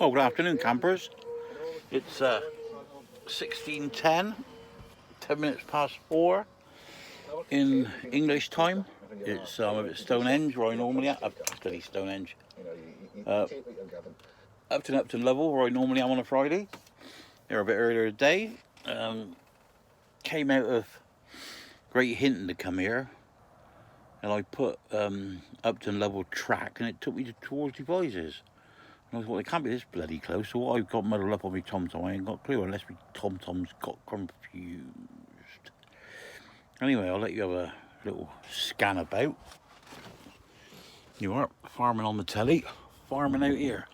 Well, good afternoon, campers. It's 16:10, 10 minutes past 4 in English time. It's I'm at Stonehenge, where I normally am. Bloody Stonehenge. Uh, Upton Lovell, where I normally am on a Friday. Here a bit earlier today. Came out of Great Hinton to come here, and I put Upton Lovell track, and it took me towards Devizes. And I thought, it can't be this bloody close. So I got muddled up on my TomTom. I ain't got a clue unless my TomTom's got confused. Anyway, I'll let you have a little scan about. You are farming on the telly, farming out here.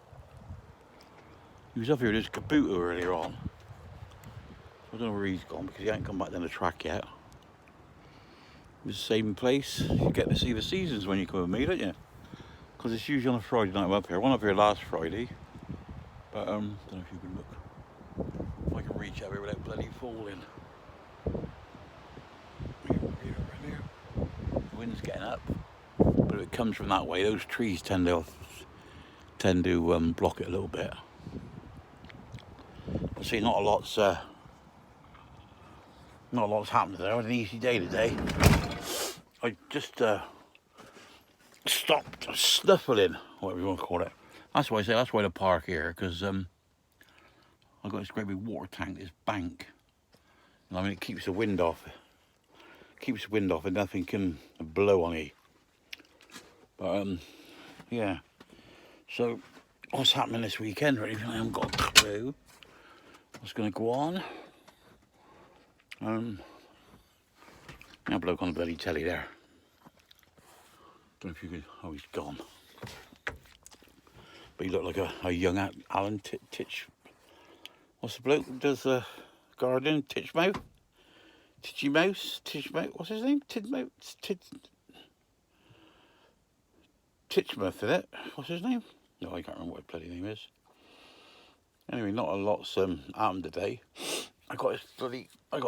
He was up here, there's Kabuto earlier on. I don't know where he's gone because he ain't come back down the track yet. It was the same place. You get to see the seasons when you come with me, don't you? Because it's usually on a Friday night I'm up here. I went up here last Friday. But don't know if you can look. If I can reach out here without bloody falling. The wind's getting up. But if it comes from that way, those trees tend to block it a little bit. I see not a lot's happened today. I had an easy day today. I just stopped snuffling, whatever you want to call it. That's why I say that's why the park here, because I've got this great big water tank, this bank. And I mean, it keeps the wind off. Keeps the wind off and nothing can blow on you. But yeah. So what's happening this weekend really? I haven't got a clue what's going to go on. That bloke on the bloody telly there. Don't know if you can. Oh, he's gone. But he looked like a young Alan Titch. What's the bloke that does the gardening? Titchmouth? Titchmouth? What's his name? Titchmouth, isn't it? What's his name? No, I can't remember what his bloody name is. Anyway, not a lot's happened today. I got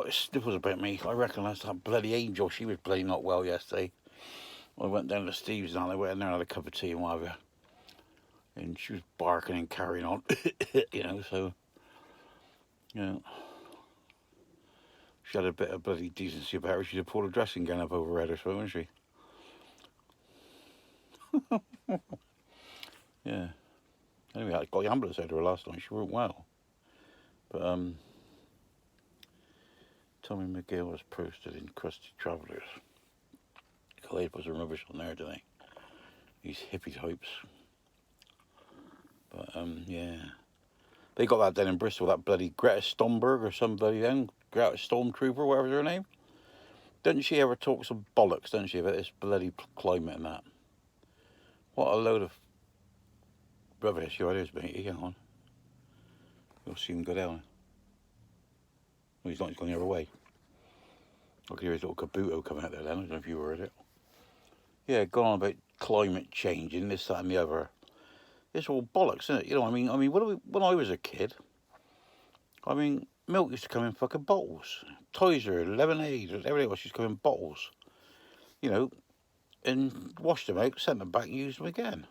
his sniffles about me. I reckon that's that bloody Angel. She was bloody not well yesterday. I went down to Steve's and I went in there and had a cup of tea and whatever. And she was barking and carrying on, you know, so, you know. She had a bit of bloody decency about her. She'd have pulled a dressing gown up over her head or something, wouldn't she? Yeah. Anyway, I got the ambulance out of her last night. She weren't well. But, Tommy McGill was posted in Crusty Travellers. They put some rubbish on there, don't they? These hippie types. But, yeah. They got that down in Bristol, that bloody Greta Thunberg or somebody then. Greta Stormtrooper, whatever her name. Doesn't she ever talk some bollocks, doesn't she, about this bloody climate and that? What a load of rubbish. Here it is, matey. Hang on. You'll see him go down. Well, he's not, he's gone the other way. I could hear his little Kabuto coming out there then. I don't know if you heard it. Yeah, gone on about climate change and this, that and the other. It's all bollocks, isn't it? You know, I mean, when I was a kid, I mean, milk used to come in fucking bottles. Tizer, lemonade, everything else used to come in bottles. You know, and washed them out, sent them back and used them again.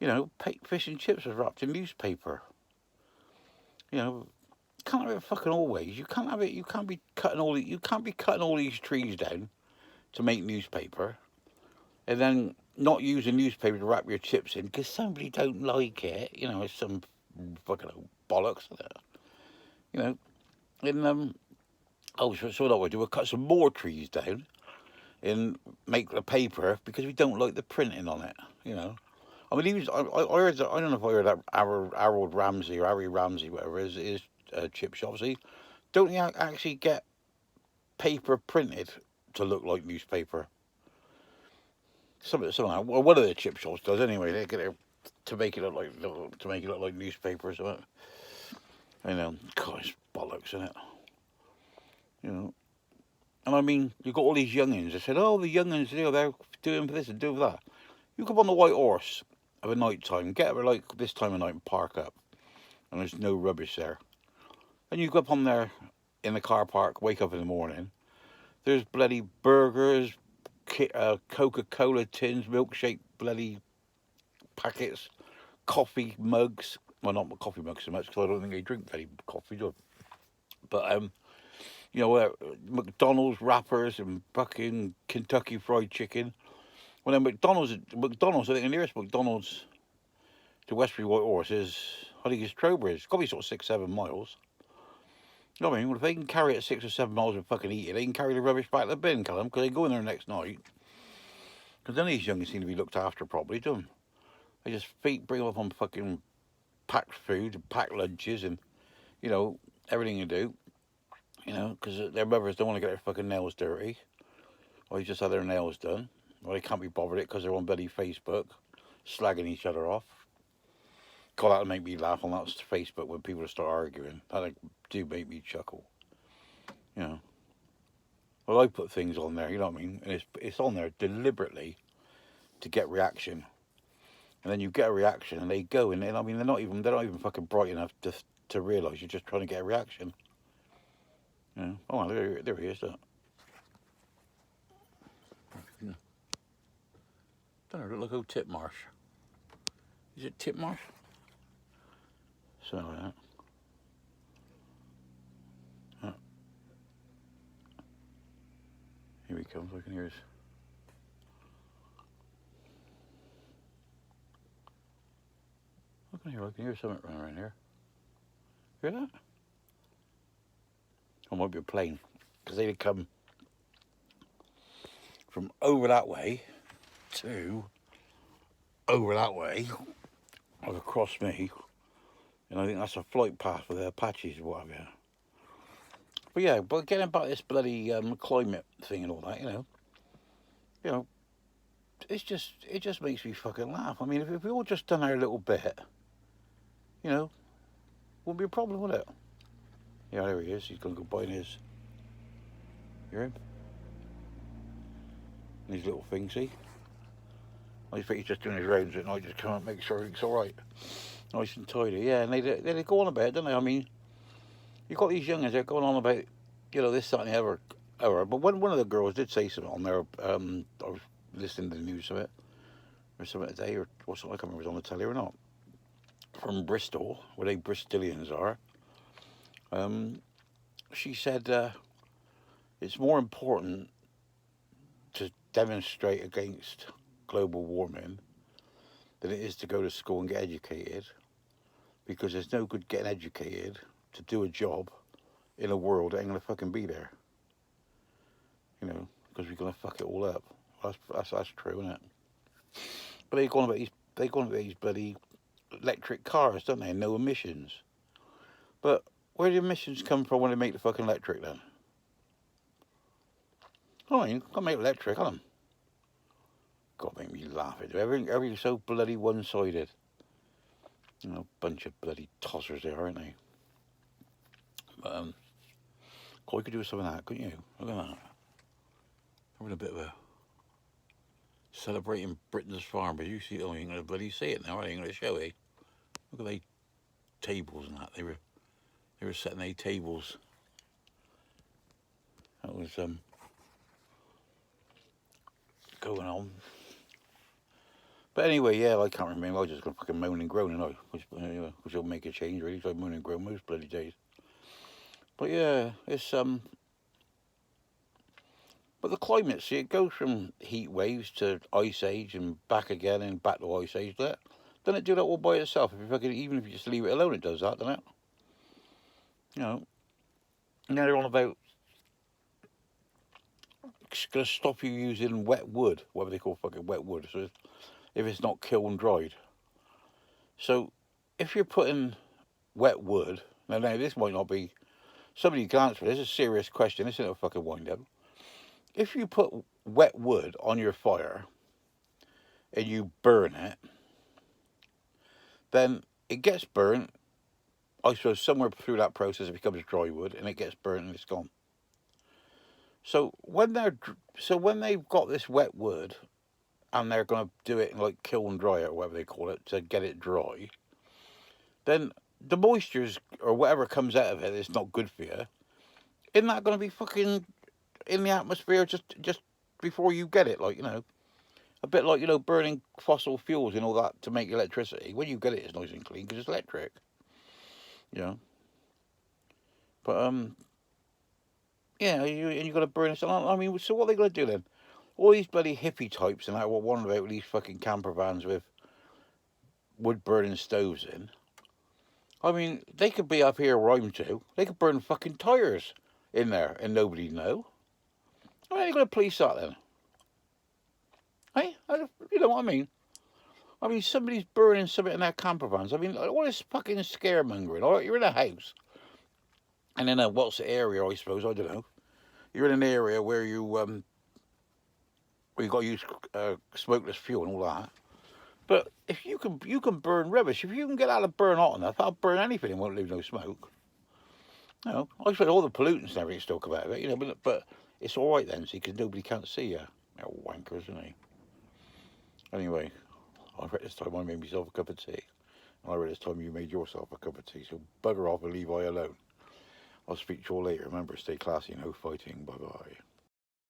You know, fish and chips was wrapped in newspaper. You know, you can't have it fucking always. You can't have it. You can't be cutting all these trees down to make newspaper, and then not using newspaper to wrap your chips in because somebody don't like it. You know, it's some fucking bollocks. You know, and so what do we'll cut some more trees down and make the paper because we don't like the printing on it. You know, I mean, I heard, I don't know if I heard that Harold Ramsey or Harry Ramsey, whatever it is chip shop. See, don't you actually get paper printed to look like newspaper? Somehow, well, one of the chip shops does anyway. They get it to make it look like newspaper or something. I know, God, it's bollocks, isn't it? You know, and I mean, you've got all these youngins. They said, "Oh, the youngins, you know, they're doing this and doing that." You come on the White Horse of a night time, get there like this time of night and park up, and there's no rubbish there. And you go up on there in the car park, wake up in the morning. There's bloody burgers, Coca-Cola tins, milkshake bloody packets, coffee mugs. Well, not coffee mugs so much because I don't think they drink any coffee, do they? But you know, McDonald's wrappers and fucking Kentucky Fried Chicken. Well, then McDonald's, I think the nearest McDonald's to Westbury White Horse is, I think it's Trowbridge. It's got to be sort of 6, 7 miles. You know what I mean? Well, if they can carry it 6 or 7 miles and fucking eat it, they can carry the rubbish back to the bin, Callum, because they go in there next night. Because then these youngins seem to be looked after properly, don't they? They just bring them up on fucking packed food and packed lunches and, you know, everything you do. You know, because their mothers don't want to get their fucking nails dirty. Or they just had their nails done. Or they can't be bothered it because they're on bloody Facebook, slagging each other off. God, that'll make me laugh on that Facebook when people start arguing. That do make me chuckle. You know. Well, I put things on there, you know what I mean? And it's on there deliberately to get reaction. And then you get a reaction and they go and I mean they're not even fucking bright enough to realise you're just trying to get a reaction. You know? Oh, there he is, look. Don't know, look, Titmarsh. Is it Titmarsh? Something like that. Oh. Here he comes, I can hear his. I can hear something running around here. Hear that? Or it might be a plane. Because they'd come from over that way to over that way, like across me. And I think that's a flight path for the Apaches or whatever. But yeah, but getting back this bloody climate thing and all that, you know, it just makes me fucking laugh. I mean, if we all just done our little bit, you know, wouldn't be a problem, would it? Yeah, there he is. He's going to go buying his. Hear him? And his little thing, see? I think he's just doing his rounds at night, just come and make sure everything's all right. Nice and tidy. Yeah, and they go on about it, don't they? I mean, you've got these youngins, they're going on about, you know, this, that, and the other. But one of the girls did say something on there. I was listening to the news of it, or something today, or something. I can't remember if it was on the telly or not. From Bristol, where they Bristolians are. She said it's more important to demonstrate against global warming than it is to go to school and get educated, because there's no good getting educated to do a job in a world that ain't gonna fucking be there. You know, because we're gonna fuck it all up. That's true, isn't it? But they're going about these bloody electric cars, don't they? No emissions. But where do the emissions come from when they make the fucking electric then? Oh, you can't make electric, can them? God, make me laugh. Everything's so bloody one-sided. You know, bunch of bloody tossers there, aren't they? But, God, you could do something like that, couldn't you? Look at that. Having a bit of a celebrating Britain's farm, but you see, oh, you ain't gonna bloody see it now, I ain't gonna show it. Look at they tables and that. They were setting their tables. That was going on. But anyway, yeah, I can't remember. I was just gonna fucking moan and groan, and which will make a change really. So I moan and groan most bloody days. But yeah, it's But the climate, see, it goes from heat waves to ice age and back again and back to ice age. Doesn't it do that all by itself? Even if you just leave it alone, it does that, doesn't it? You know. Now they're on about it's going to stop you using wet wood, whatever they call fucking wet wood, so if it's not kiln dried. So if you're putting wet wood, now this might not be, somebody can answer this, is a serious question, this isn't a fucking wind up. If you put wet wood on your fire and you burn it, then it gets burnt. I suppose somewhere through that process it becomes dry wood and it gets burnt and it's gone. So when they've got this wet wood and they're going to do it in like kiln dry or whatever they call it to get it dry, then the moistures or whatever comes out of it that's not good for you, isn't that going to be fucking in the atmosphere just before you get it, like, you know? A bit like, burning fossil fuels and all that to make electricity. When you get it, it's nice and clean because it's electric. You know. But, yeah, you got to burn it. I mean, so what are they going to do then? All these bloody hippie types and that what one about with these fucking camper vans with wood burning stoves in. I mean, they could be up here where I'm to. They could burn fucking tyres in there and nobody'd know. How are you going to police that then? Hey, you know what I mean? I mean, somebody's burning something in their camper vans. I mean, what is fucking scaremongering? All right, you're in a house, and in a what's the area? I suppose I don't know. You're in an area where you got to use smokeless fuel and all that. But if you can burn rubbish. If you can get out of burn hot enough, I'll burn anything and won't leave no smoke. I suppose all the pollutants and everything still come out of it. But it's all right then, see, because nobody can't see you. They're wankers, isn't he? Anyway, I read this time I made myself a cup of tea. And I read this time you made yourself a cup of tea. So bugger off and leave I alone. I'll speak to you all later. Remember, stay classy, no fighting. Bye-bye.